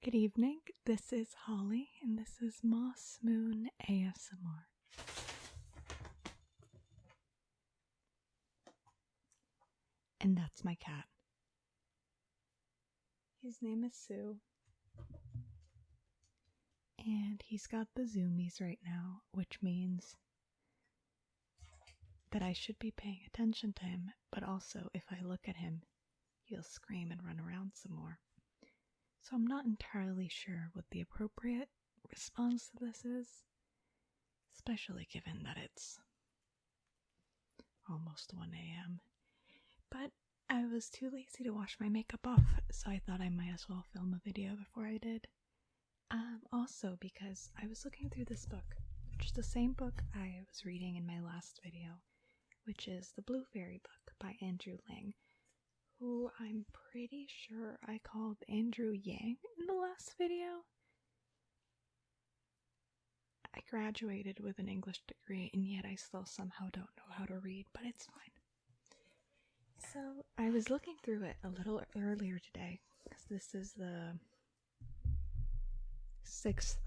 Good evening, this is Holly, and this is Moss Moon ASMR. And that's my cat. His name is Sue. And he's got the zoomies right now, which means that I should be paying attention to him, but also if I look at him, he'll scream and run around some more. So I'm not entirely sure what the appropriate response to this is, especially given that it's almost 1 a.m. But I was too lazy to wash my makeup off, so I thought I might as well film a video before I did. Also because I was looking through this book, which is the same book I was reading in my last video, which is the Blue Fairy book by Andrew Lang, who I'm pretty sure I called Andrew Yang in the last video. I graduated with an English degree, and yet I still somehow don't know how to read, but it's fine. So I was looking through it a little earlier today, because this is the sixth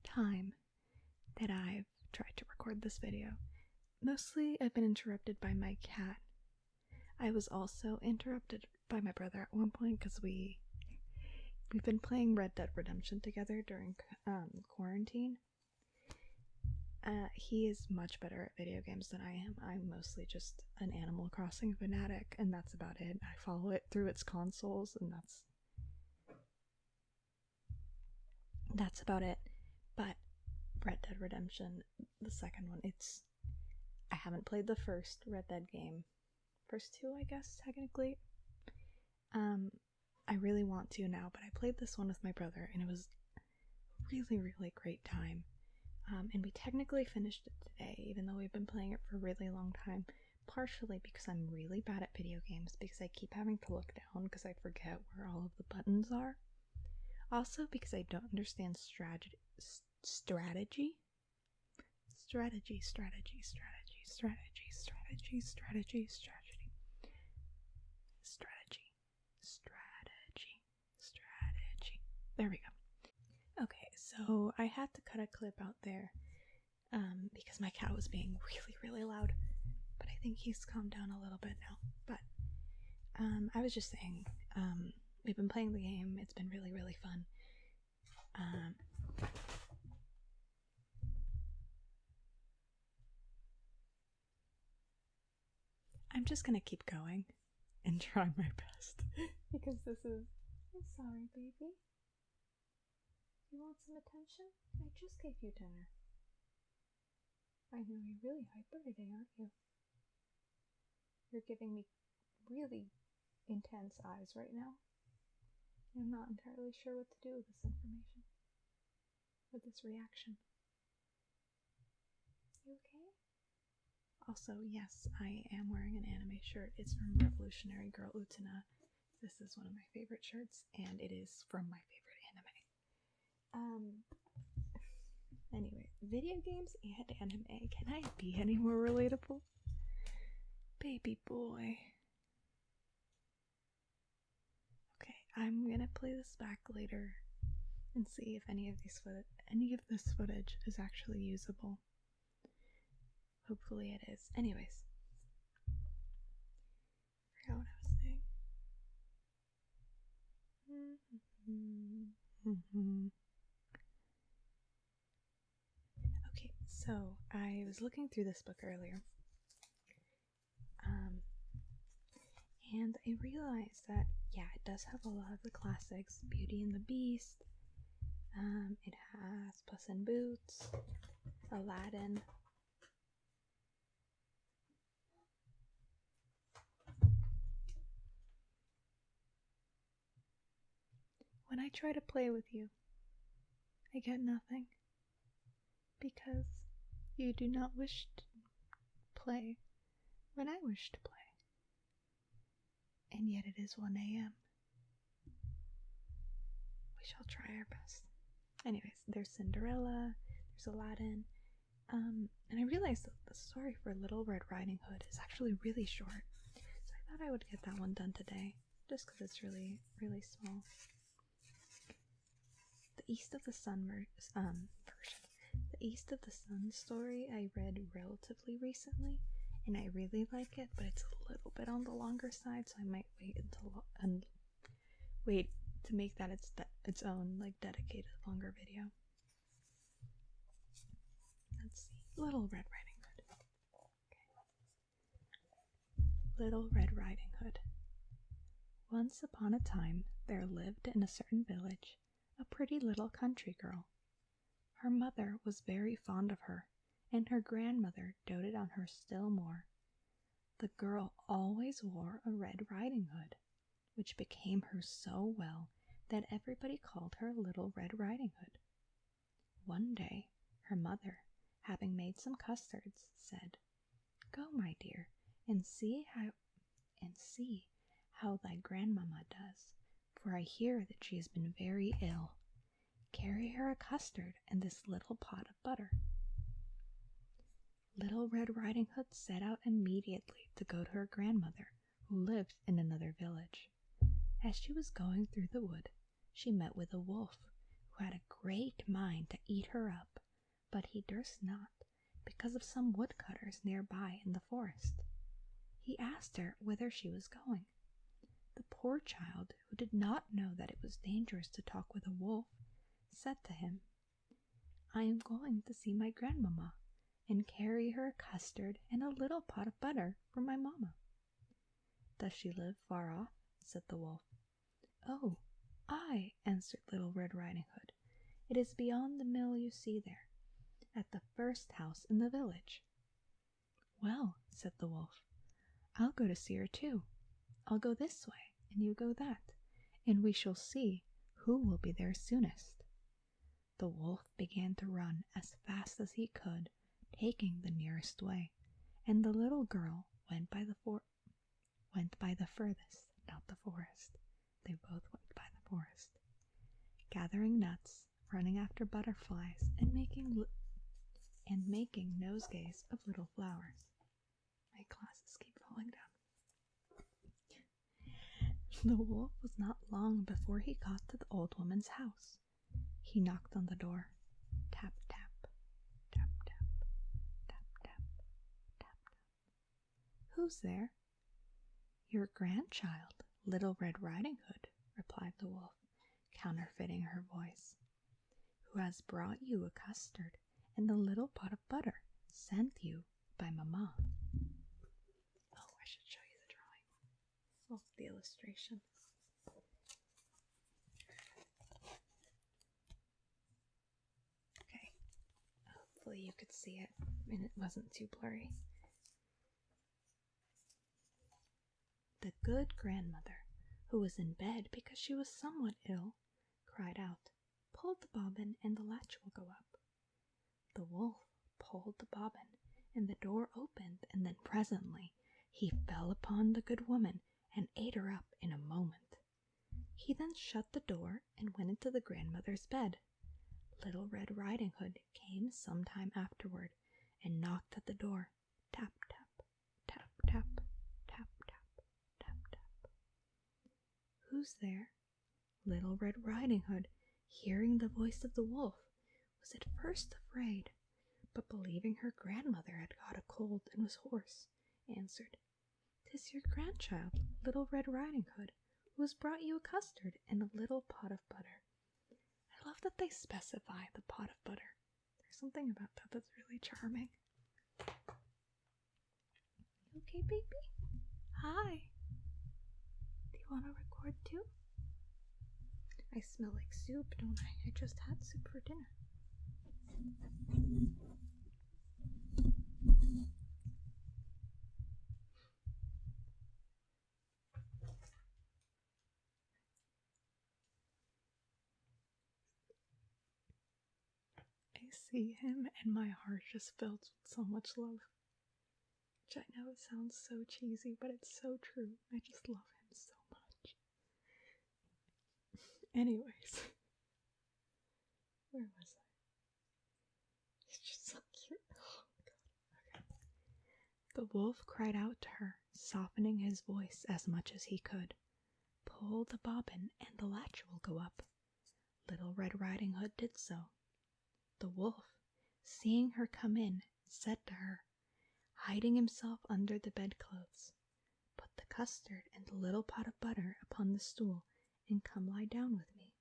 time that I've tried to record this video. Mostly I've been interrupted by my cat. I was also interrupted by my brother at one point because we've been playing Red Dead Redemption together during quarantine. He is much better at video games than I am. I'm mostly just an Animal Crossing fanatic, and that's about it. I follow it through its consoles, and that's about it. But Red Dead Redemption, the second one, I haven't played the first Red Dead game. First two, I guess, technically. I really want to now, but I played this one with my brother, and it was a really, really great time. And we technically finished it today, even though we've been playing it for a really long time, partially because I'm really bad at video games, because I keep having to look down because I forget where all of the buttons are. Also because I don't understand strategy. There we go. Okay, so I had to cut a clip out there because my cat was being really, really loud, but I think he's calmed down a little bit now. But I was just saying, we've been playing the game. It's been really, really fun. I'm just gonna keep going and try my best because this is... I'm sorry, baby. You want some attention? I just gave you dinner. I know you're really hyper today, aren't you? You're giving me really intense eyes right now. I'm not entirely sure what to do with this information. With this reaction. You okay? Also, yes, I am wearing an anime shirt. It's from Revolutionary Girl Utena. This is one of my favorite shirts, and it is from my favorite anime. Anyway, video games and anime. Can I be any more relatable? Baby boy. Okay, I'm gonna play this back later and see if any of this footage is actually usable. Hopefully it is. Anyways. I forgot what I was saying. Okay, so I was looking through this book earlier. And I realized that, yeah, it does have a lot of the classics. Beauty and the Beast. It has Puss in Boots, Aladdin. When I try to play with you, I get nothing. Because you do not wish to play when I wish to play. And yet it is 1 a.m. We shall try our best. Anyways, there's Cinderella, there's Aladdin, And I realized that the story for Little Red Riding Hood is actually really short. So I thought I would get that one done today, just because it's really, really small. The East of the Sun version. The East of the Sun story I read relatively recently, and I really like it, but it's a little bit on the longer side, so I might wait to make that its own like dedicated longer video. Let's see. Little Red Riding Hood. Okay. Little Red Riding Hood. Once upon a time there lived in a certain village a pretty little country girl. Her mother was very fond of her, and her grandmother doted on her still more. The girl always wore a red riding hood, which became her so well that everybody called her Little Red Riding Hood. One day, her mother, having made some custards, said, "Go, my dear, and see how thy grandmamma does, for I hear that she has been very ill. Carry her a custard and this little pot of butter." Little Red Riding Hood set out immediately to go to her grandmother, who lived in another village. As she was going through the wood, she met with a wolf, who had a great mind to eat her up, but he durst not, because of some woodcutters nearby in the forest. He asked her whither she was going. The poor child, who did not know that it was dangerous to talk with a wolf, said to him, "I am going to see my grandmamma, and carry her a custard and a little pot of butter for my mamma." "Does she live far off?" said the wolf. "Oh, aye," answered Little Red Riding Hood. "It is beyond the mill you see there, at the first house in the village." "Well," said the wolf, "I'll go to see her too. I'll go this way, and you go that, and we shall see who will be there soonest." The wolf began to run as fast as he could, taking the nearest way, and the little girl went by the furthest, not the forest. They both went by the forest, gathering nuts, running after butterflies, and making nosegays of little flowers. My glasses keep falling down. The wolf was not long before he got to the old woman's house. He knocked on the door. Tap, tap, tap, tap, tap, tap, tap, tap. "Who's there?" "Your grandchild, Little Red Riding Hood," replied the wolf, counterfeiting her voice, "who has brought you a custard and a little pot of butter sent you by Mamma." Oh, I should show you the drawing. Oh, the illustration. Okay, hopefully you could see it and it wasn't too blurry. The good grandmother, who was in bed because she was somewhat ill, cried out, "Pull the bobbin and the latch will go up." The wolf pulled the bobbin and the door opened, and then presently he fell upon the good woman and ate her up in a moment. He then shut the door and went into the grandmother's bed. Little Red Riding Hood came some time afterward and knocked at the door. Tap, tap, tap, tap, tap, tap, tap, tap. "Who's there?" Little Red Riding Hood, hearing the voice of the wolf, was at first afraid, but believing her grandmother had got a cold and was hoarse, answered, "'Tis your grandchild, Little Red Riding Hood, who has brought you a custard and a little pot of butter." I love that they specify the pot of butter. There's something about that that's really charming. You okay, baby? Hi. Do you want to record too? I smell like soup, don't I? I just had soup for dinner. I see him and my heart just fills with so much love. Which I know it sounds so cheesy, but it's so true. I just love him so much. Anyways, where was I? He's just so cute. The wolf cried out to her, softening his voice as much as he could. Pull the bobbin and the latch will go up. Little Red Riding Hood did so. The wolf, seeing her come in, said to her, hiding himself under the bedclothes, put the custard and the little pot of butter upon the stool and come lie down with me.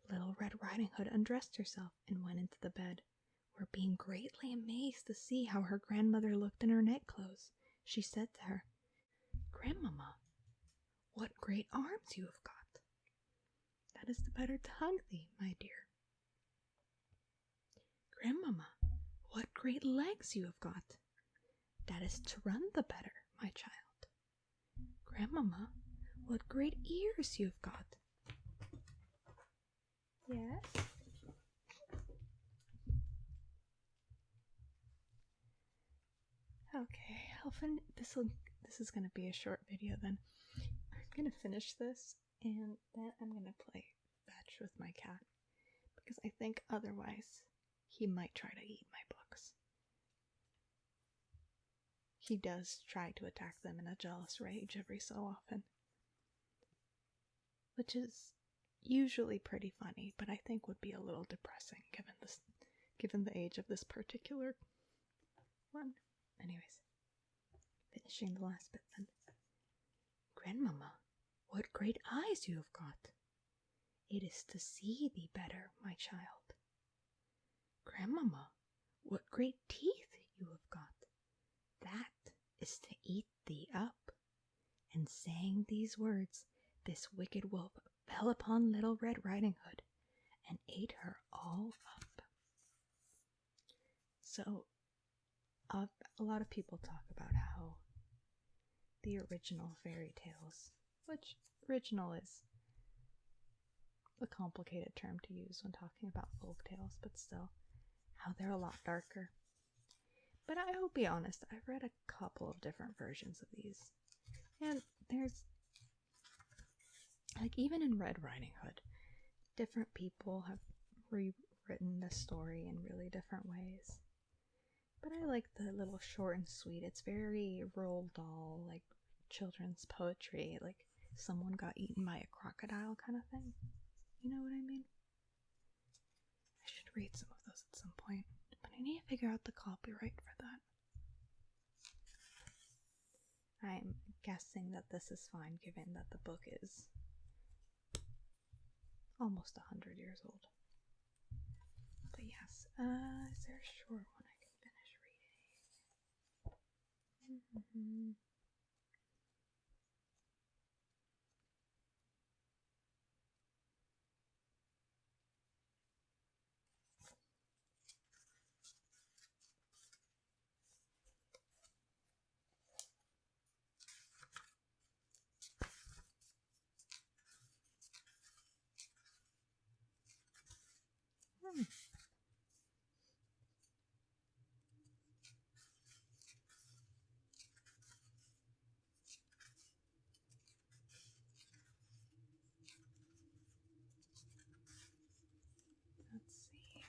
Little Red Riding Hood undressed herself and went into the bed, where, being greatly amazed to see how her grandmother looked in her night-clothes, she said to her, Grandmamma, what great arms you have got! That is the better to hug thee, my dear. Grandmamma, what great legs you have got! That is to run the better, my child. Grandmamma, what great ears you have got! Yes? Okay, this is gonna be a short video then. I'm gonna finish this and then I'm gonna play fetch with my cat because I think otherwise he might try to eat my books. He does try to attack them in a jealous rage every so often, which is usually pretty funny, but I think would be a little depressing given the age of this particular one. Anyways, finishing the last bit then. Grandmamma, what great eyes you have got! It is to see thee better, my child. Grandmamma, what great teeth you have got! That is to eat thee up. And saying these words, this wicked wolf fell upon Little Red Riding Hood and ate her all up. So, a lot of people talk about how the original fairy tales, which original is a complicated term to use when talking about folk tales, but still, how they're a lot darker. But I will be honest, I've read a couple of different versions of these, and there's, like, even in Red Riding Hood, different people have rewritten the story in really different ways. But I like the little short and sweet. It's very Roald Dahl, like children's poetry, like someone got eaten by a crocodile kind of thing. You know what I mean? I should read some of those at some point, but I need to figure out the copyright for that. I'm guessing that this is fine given that the book is almost 100 years old. But yes, is there a short one I can finish reading? Let's see.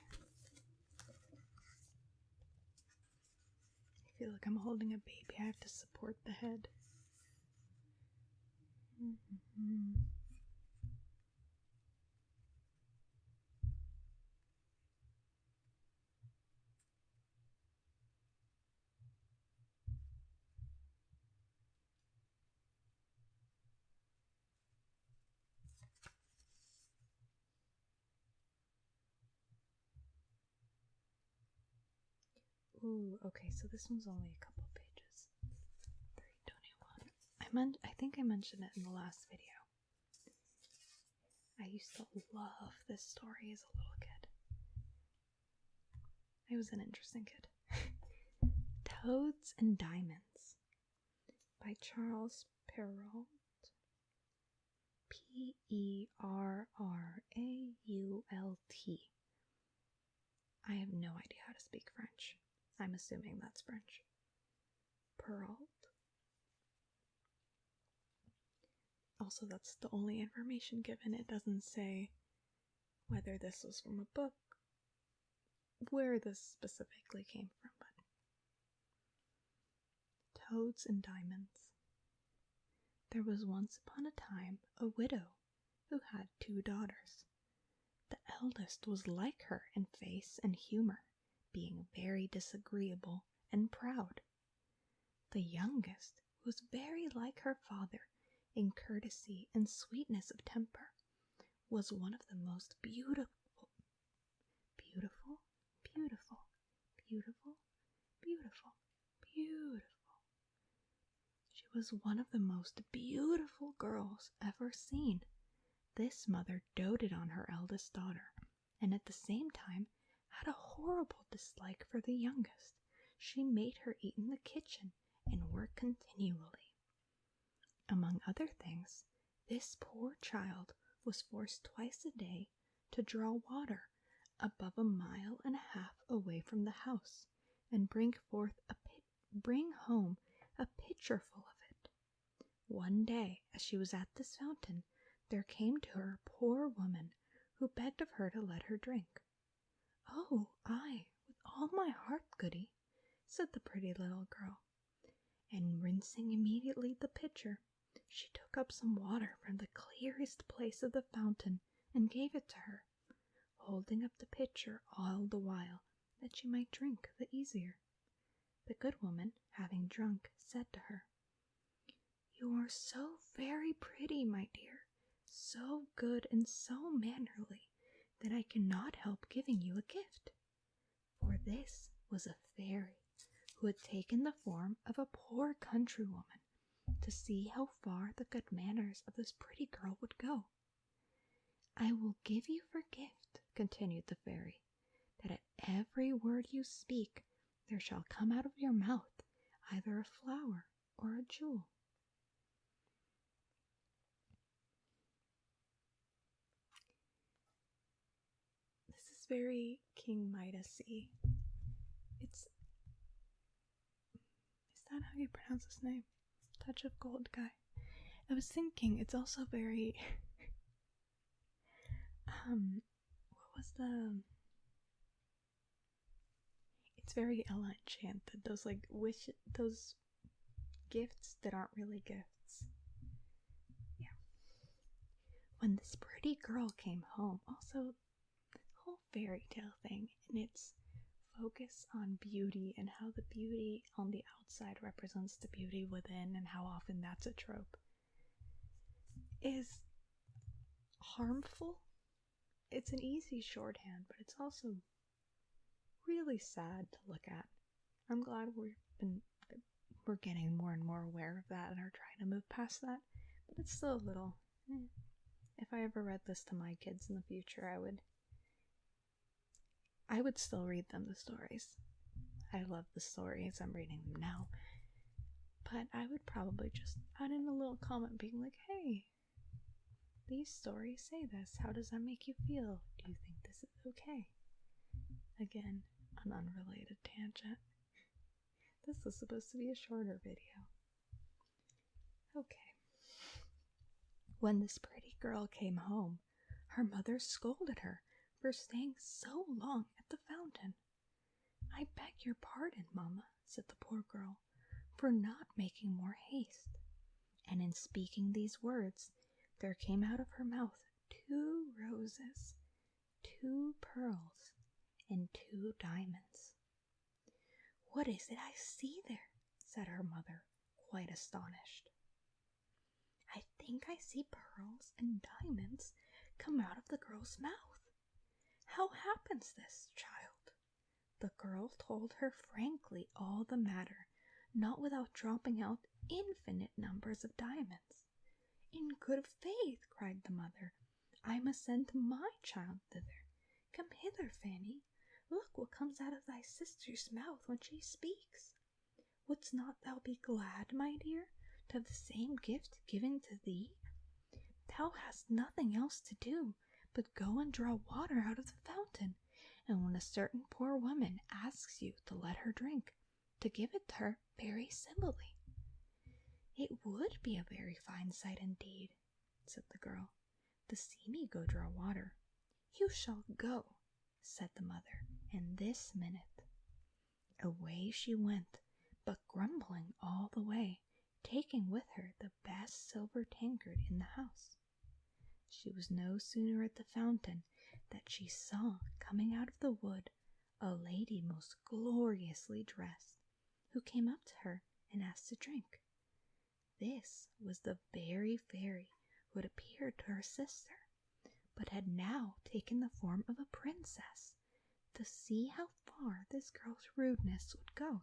I feel like I'm holding a baby. I have to support the head. Ooh, okay, so this one's only a couple pages. 321. I think I mentioned it in the last video. I used to love this story as a little kid. I was an interesting kid. Toads and Diamonds by Charles Perrault. Perrault. I have no idea how to speak French. I'm assuming that's French. Perrault. Also, that's the only information given. It doesn't say whether this was from a book, where this specifically came from, but toads and diamonds. There was once upon a time a widow who had 2 daughters. The eldest was like her in face and humor, being very disagreeable and proud. The youngest was very like her father in courtesy and sweetness of temper, was one of the most beautiful, beautiful, beautiful, beautiful, beautiful, beautiful. She was one of the most beautiful girls ever seen. This mother doted on her eldest daughter, and at the same time had a horrible dislike for the youngest. She made her eat in the kitchen and work continually. Among other things, this poor child was forced twice a day to draw water above 1.5 miles away from the house and bring home a pitcher full of it. One day, as she was at this fountain, there came to her a poor woman who begged of her to let her drink. "Oh, aye, with all my heart, goody," said the pretty little girl, and rinsing immediately the pitcher, she took up some water from the clearest place of the fountain and gave it to her, holding up the pitcher all the while that she might drink the easier. The good woman, having drunk, said to her, "You are so very pretty, my dear, so good and so mannerly, that I cannot help giving you a gift." For this was a fairy who had taken the form of a poor countrywoman to see how far the good manners of this pretty girl would go. "I will give you for gift," continued the fairy, "that at every word you speak there shall come out of your mouth either a flower or a jewel." This is very King Midas-y. Is that how you pronounce his name? Touch of Gold guy. I was thinking it's also very what was the it's very Ella Enchanted, those those gifts that aren't really gifts. Yeah. When this pretty girl came home, also the whole fairy tale thing and its focus on beauty and how the beauty on the outside represents the beauty within and how often that's a trope is harmful. It's an easy shorthand, but it's also really sad to look at. I'm glad we're getting more and more aware of that and are trying to move past that, but it's still a little if I ever read this to my kids in the future, I would still read them the stories. I love the stories, I'm reading them now, but I would probably just add in a little comment being like, "Hey, these stories say this. How does that make you feel? Do you think this is okay?" Again, an unrelated tangent. This was supposed to be a shorter video. Okay. When this pretty girl came home, her mother scolded her for staying so long at the fountain. "I beg your pardon, Mamma," said the poor girl, "for not making more haste." And in speaking these words, there came out of her mouth 2 roses, 2 pearls, and 2 diamonds. "What is it I see there?" said her mother, quite astonished. "I think I see pearls and diamonds come out of the girl's mouth. How happens this, child?" The girl told her frankly all the matter, not without dropping out infinite numbers of diamonds. "In good faith," cried the mother, "I must send my child thither. Come hither, Fanny. Look what comes out of thy sister's mouth when she speaks. Wouldst not thou be glad, my dear, to have the same gift given to thee? Thou hast nothing else to do but go and draw water out of the fountain, and when a certain poor woman asks you to let her drink, to give it to her very civilly." "It would be a very fine sight indeed," said the girl, "to see me go draw water." "You shall go," said the mother, "and this minute." Away she went, but grumbling all the way, taking with her the best silver tankard in the house. She was no sooner at the fountain that she saw coming out of the wood a lady most gloriously dressed, who came up to her and asked to drink. This was the very fairy who had appeared to her sister, but had now taken the form of a princess, to see how far this girl's rudeness would go.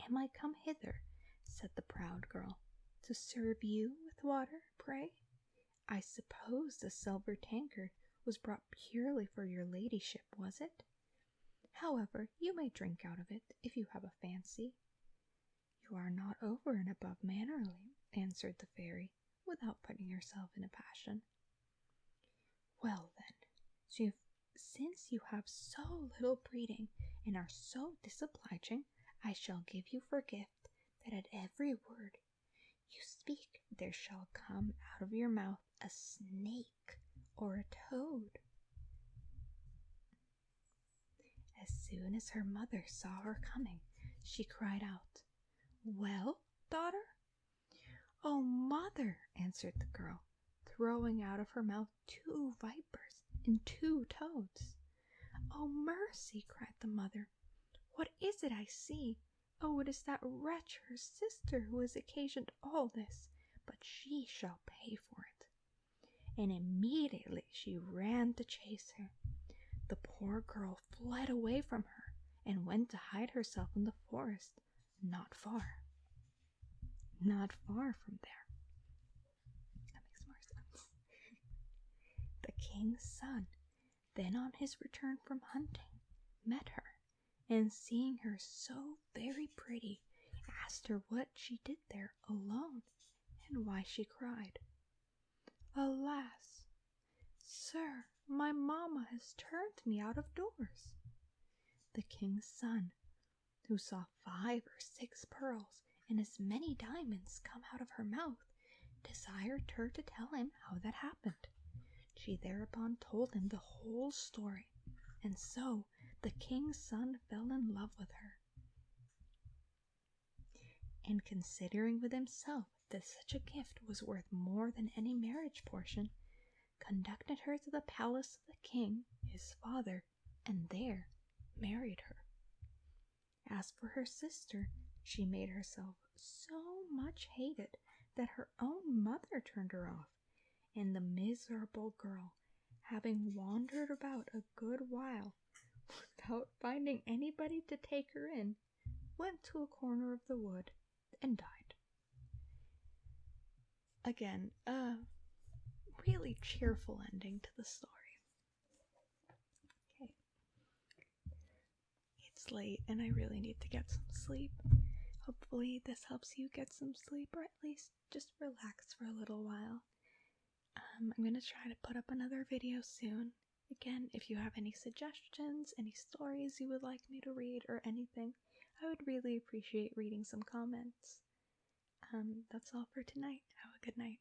"Am I come hither," said the proud girl, "to serve you with water, pray? I suppose the silver tankard was brought purely for your ladyship, was it? However, you may drink out of it, if you have a fancy." "You are not over and above mannerly," answered the fairy, without putting herself in a passion. "Well then, since you have so little breeding and are so disobliging, I shall give you for gift that at every word you speak there shall come out of your mouth a snake or a toad." As soon as her mother saw her coming, she cried out, "Well, daughter?" "Oh, mother," answered the girl, throwing out of her mouth 2 vipers and 2 toads. "Oh, mercy!" cried the mother. "What is it I see? Oh, it is that wretch, her sister, who has occasioned all this, but she shall pay for it." And immediately she ran to chase her. The poor girl fled away from her and went to hide herself in the forest, not far from there. That makes more sense. The king's son, then on his return from hunting, met her, and seeing her so very pretty, asked her what she did there alone, and why she cried. "Alas, sir, my mamma has turned me out of doors." The king's son, who saw 5 or 6 pearls and as many diamonds come out of her mouth, desired her to tell him how that happened. She thereupon told him the whole story, and so the king's son fell in love with her, and considering with himself that such a gift was worth more than any marriage portion, conducted her to the palace of the king, his father, and there married her. As for her sister, she made herself so much hated that her own mother turned her off, and the miserable girl, having wandered about a good while without finding anybody to take her in, went to a corner of the wood and died. Again, a really cheerful ending to the story. Okay. It's late and I really need to get some sleep. Hopefully this helps you get some sleep, or at least just relax for a little while. I'm going to try to put up another video soon. Again, if you have any suggestions, any stories you would like me to read, or anything, I would really appreciate reading some comments. That's all for tonight. Have a good night.